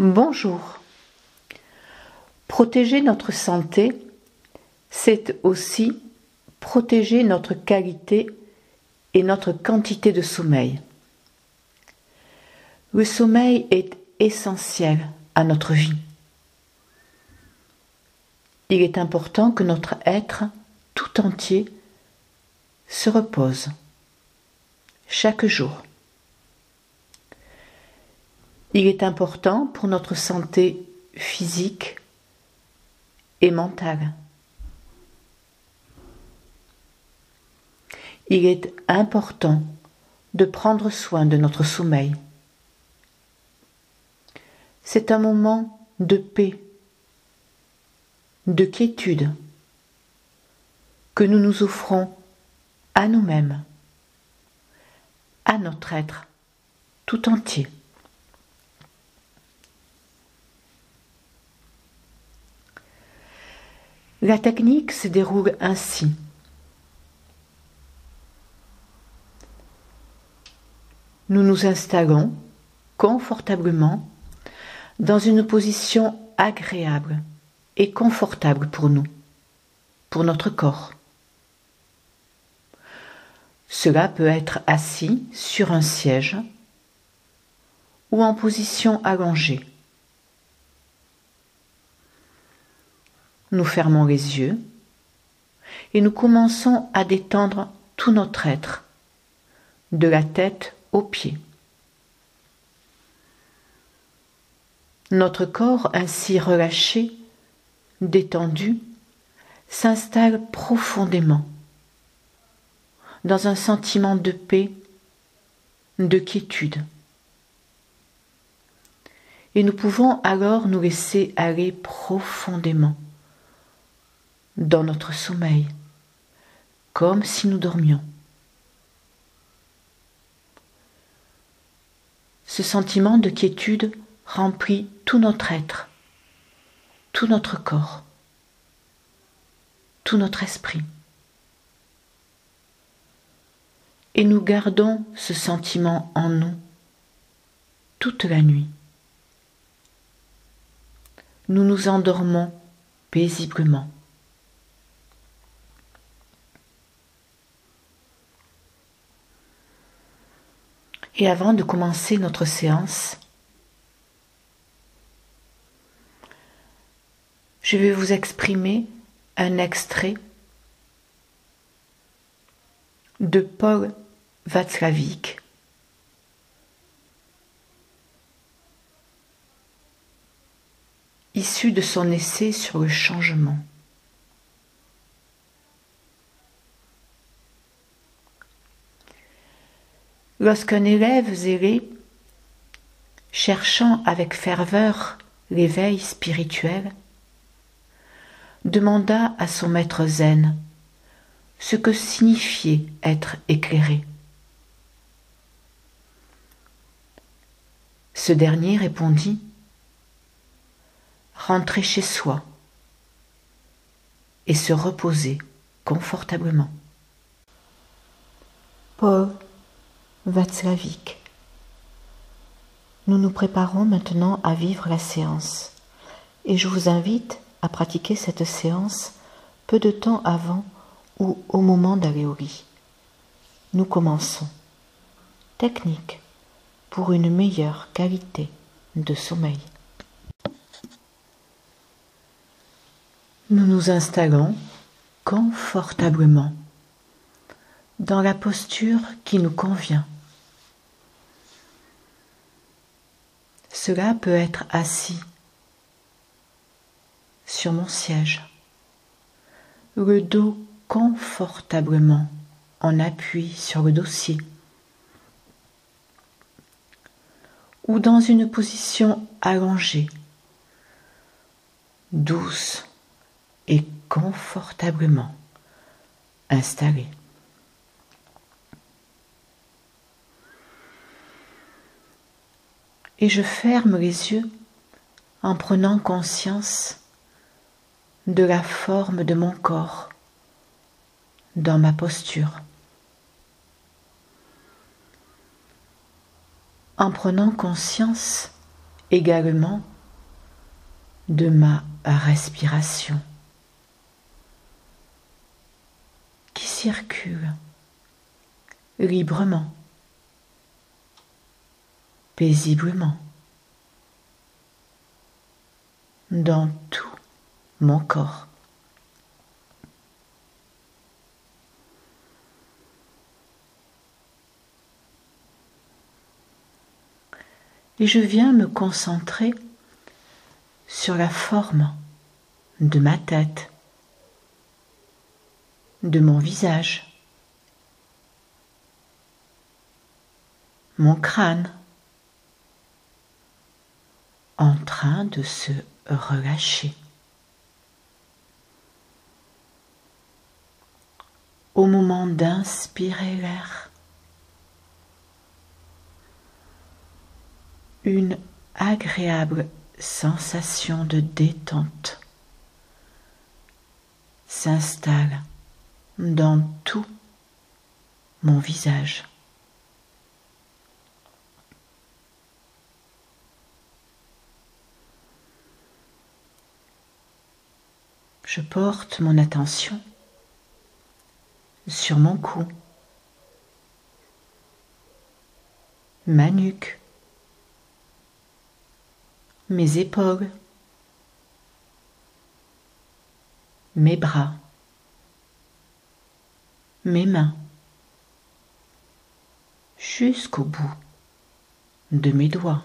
Bonjour. Protéger notre santé, c'est aussi protéger notre qualité et notre quantité de sommeil. Le sommeil est essentiel à notre vie. Il est important que notre être tout entier se repose chaque jour. Il est important pour notre santé physique et mentale. Il est important de prendre soin de notre sommeil. C'est un moment de paix, de quiétude que nous nous offrons à nous-mêmes, à notre être tout entier. La technique se déroule ainsi. Nous nous installons confortablement dans une position agréable et confortable pour nous, pour notre corps. Cela peut être assis sur un siège ou en position allongée. Nous fermons les yeux et nous commençons à détendre tout notre être, de la tête aux pieds. Notre corps ainsi relâché, détendu, s'installe profondément dans un sentiment de paix, de quiétude. Et nous pouvons alors nous laisser aller profondément dans notre sommeil, comme si nous dormions. Ce sentiment de quiétude remplit tout notre être, tout notre corps, tout notre esprit. Et nous gardons ce sentiment en nous toute la nuit. Nous nous endormons paisiblement. Et avant de commencer notre séance, je vais vous exprimer un extrait de Paul Václavic, issu de son essai sur le changement. Lorsqu'un élève zélé, cherchant avec ferveur l'éveil spirituel, demanda à son maître zen ce que signifiait être éclairé. Ce dernier répondit : rentrer chez soi et se reposer confortablement. Paul Václavic. Nous nous préparons maintenant à vivre la séance et je vous invite à pratiquer cette séance peu de temps avant ou au moment d'aller au lit. Nous commençons. Technique pour une meilleure qualité de sommeil. Nous nous installons confortablement dans la posture qui nous convient. Cela peut être assis sur mon siège, le dos confortablement en appui sur le dossier, ou dans une position allongée, douce et confortablement installée. Et je ferme les yeux en prenant conscience de la forme de mon corps dans ma posture. En prenant conscience également de ma respiration qui circule librement, paisiblement dans tout mon corps. Et je viens me concentrer sur la forme de ma tête, de mon visage, mon crâne, en train de se relâcher. Au moment d'inspirer l'air, une agréable sensation de détente s'installe dans tout mon visage. Je porte mon attention sur mon cou, ma nuque, mes épaules, mes bras, mes mains, jusqu'au bout de mes doigts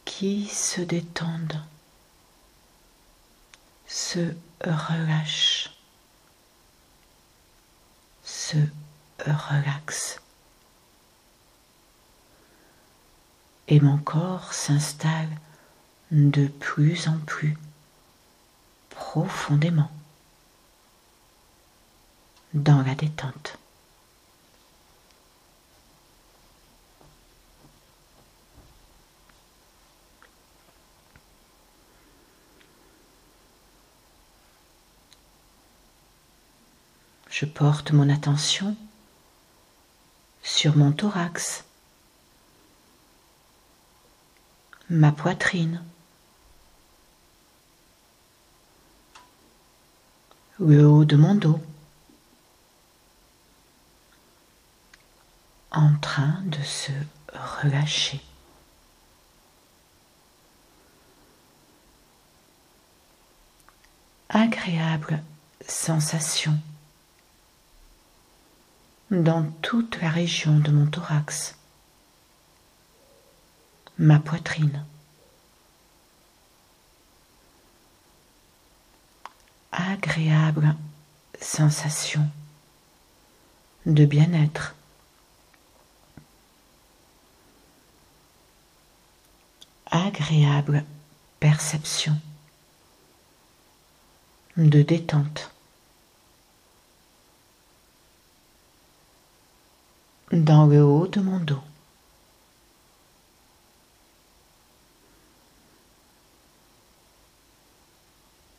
qui se détendent, se relâchent, se relaxent. Et mon corps s'installe de plus en plus profondément dans la détente. Je porte mon attention sur mon thorax, ma poitrine, le haut de mon dos, en train de se relâcher. Agréable sensation dans toute la région de mon thorax, ma poitrine. Agréable sensation de bien-être. Agréable perception de détente. Dans le haut de mon dos.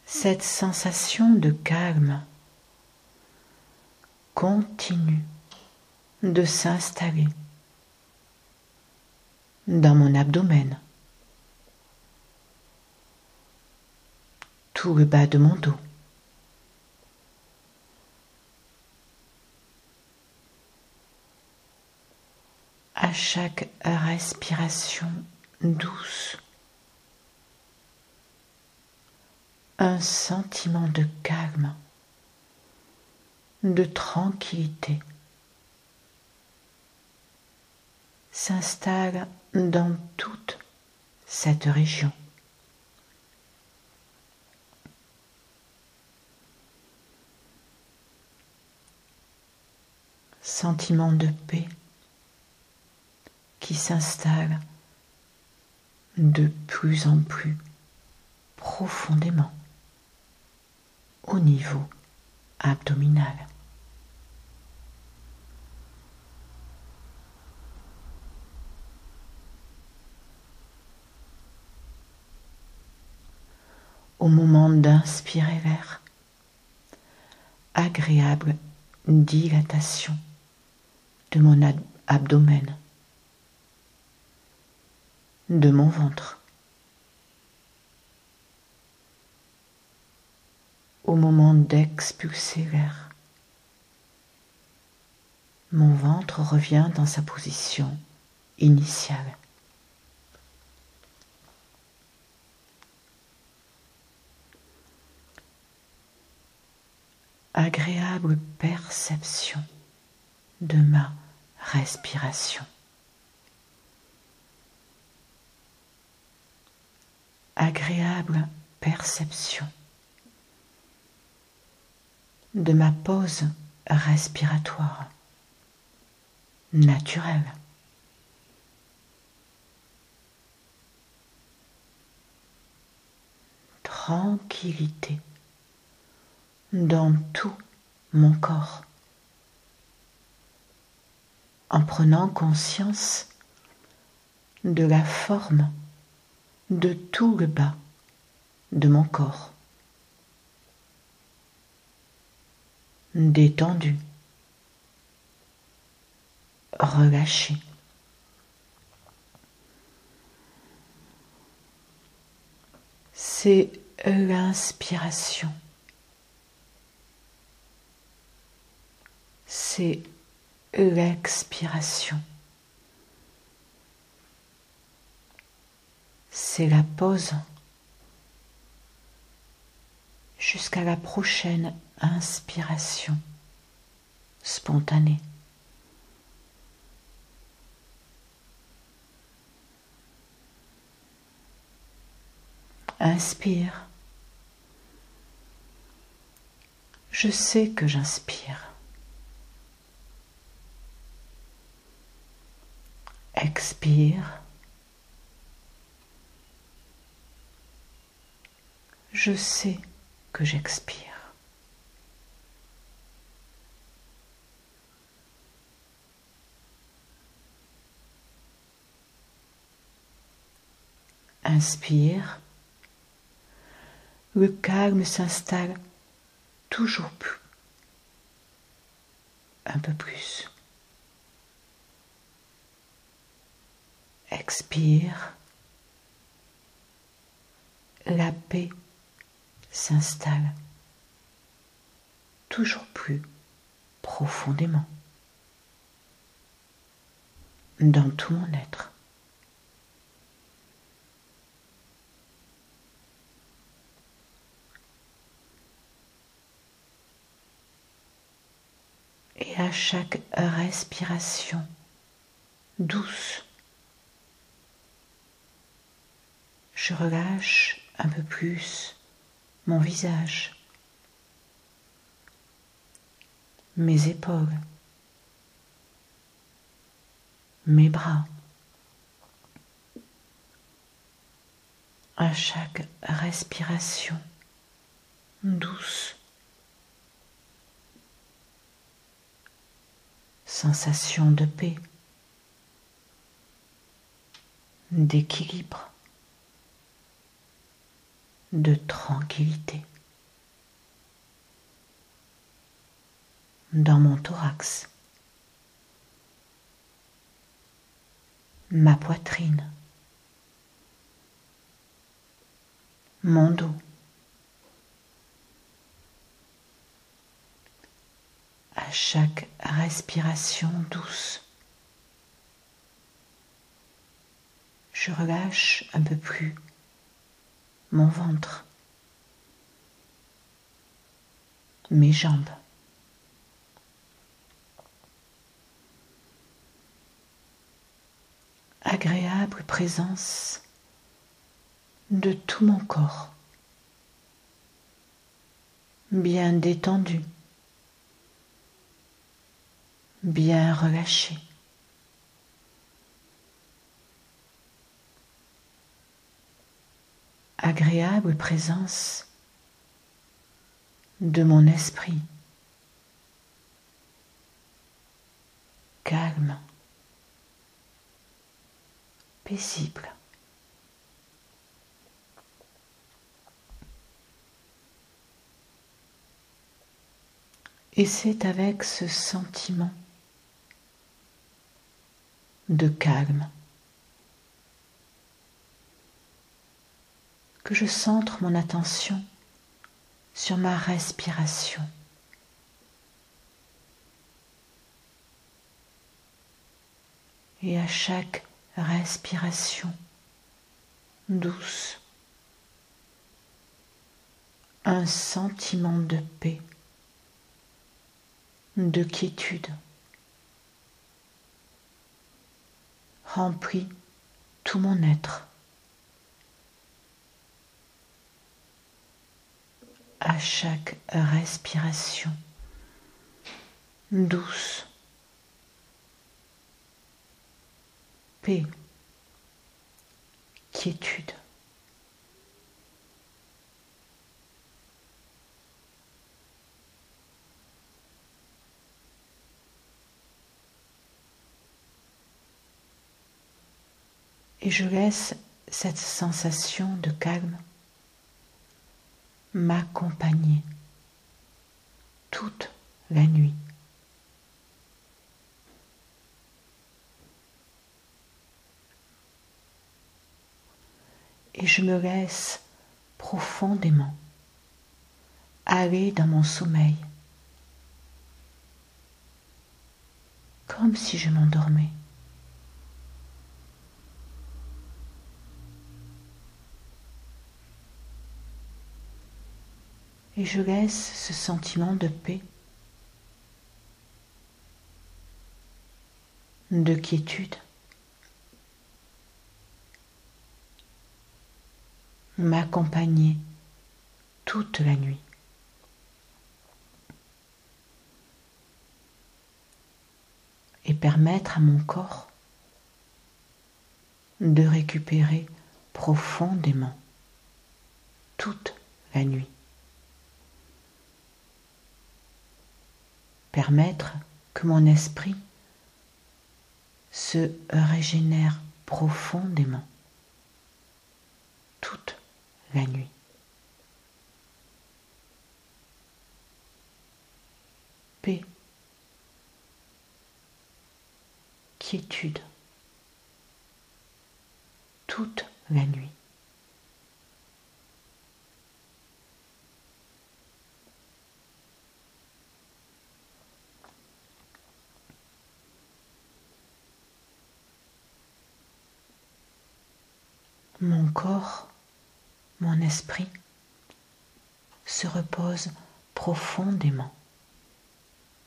Cette sensation de calme continue de s'installer dans mon abdomen, tout le bas de mon dos. À chaque respiration douce, un sentiment de calme, de tranquillité s'installe dans toute cette région. Sentiment de paix qui s'installe de plus en plus profondément au niveau abdominal. Au moment d'inspirer l'air, agréable dilatation de mon abdomen. de mon ventre. Au moment d'expulser l'air, mon ventre revient dans sa position initiale. Agréable perception de ma respiration. Agréable perception de ma pause respiratoire naturelle. Tranquillité dans tout mon corps, en prenant conscience de la forme de tout le bas de mon corps, détendu, relâché. C'est l'inspiration. C'est l'expiration. C'est la pause jusqu'à la prochaine inspiration spontanée. Inspire. Je sais que j'inspire. Expire. Je sais que j'expire. Inspire. Le calme s'installe toujours plus. Un peu plus. Expire. La paix s'installe toujours plus profondément dans tout mon être. Et à chaque respiration douce, je relâche un peu plus mon visage, mes épaules, mes bras. À chaque respiration douce, sensation de paix, d'équilibre, de tranquillité dans mon thorax, ma poitrine, mon dos, à chaque respiration douce. Je relâche un peu plus mon ventre, mes jambes. Agréable présence de tout mon corps, bien détendu, bien relâché. Agréable présence de mon esprit, calme, paisible. Et c'est avec ce sentiment de calme, que je centre mon attention sur ma respiration. Et à chaque respiration douce, un sentiment de paix, de quiétude remplit tout mon être. À chaque respiration douce, paix, quiétude. Et je laisse cette sensation de calme m'accompagner toute la nuit. Et je me laisse profondément aller dans mon sommeil, comme si je m'endormais. Et je laisse ce sentiment de paix, de quiétude, m'accompagner toute la nuit. Et permettre à mon corps de récupérer profondément toute la nuit. Permettre que mon esprit se régénère profondément toute la nuit. Paix, quiétude, toute la nuit. Mon corps, mon esprit se repose profondément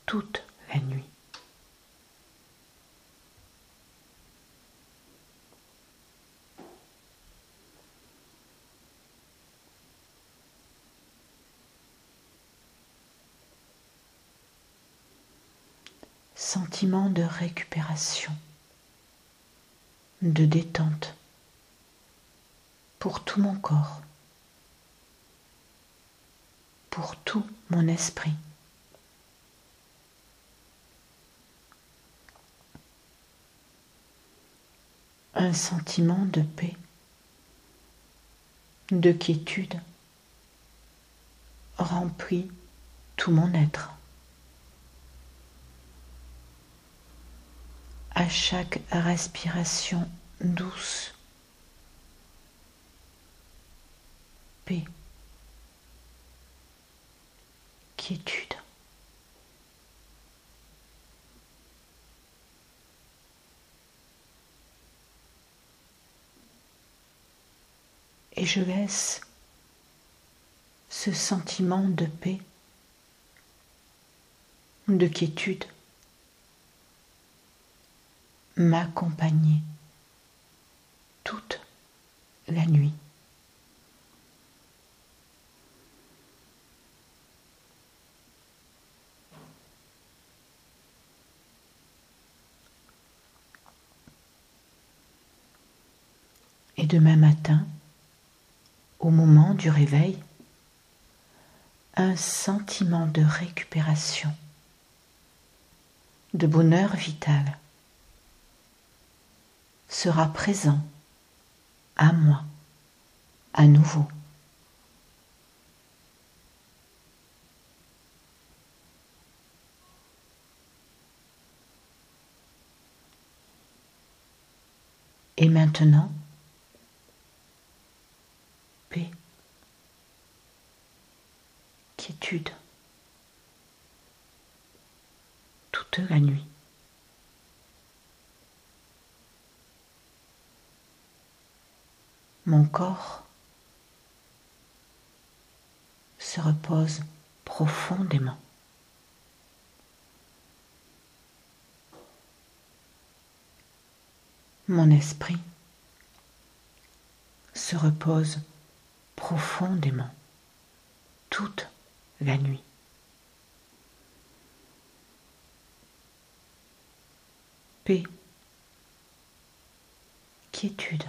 toute la nuit. Sentiment de récupération, de détente pour tout mon corps, pour tout mon esprit. Un sentiment de paix, de quiétude remplit tout mon être. À chaque respiration douce, paix, quiétude. Et je laisse ce sentiment de paix, de quiétude m'accompagner toute la nuit. Et demain matin, au moment du réveil, un sentiment de récupération, de bonheur vital sera présent à moi à nouveau. Et maintenant, paix, quiétude, toute la nuit. Mon corps se repose profondément. Mon esprit se repose profondément toute la nuit. Paix, quiétude,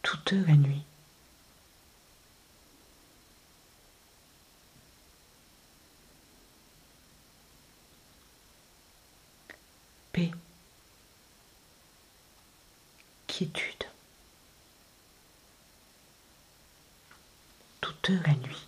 toute la nuit. Paix, quiétude, toute la nuit.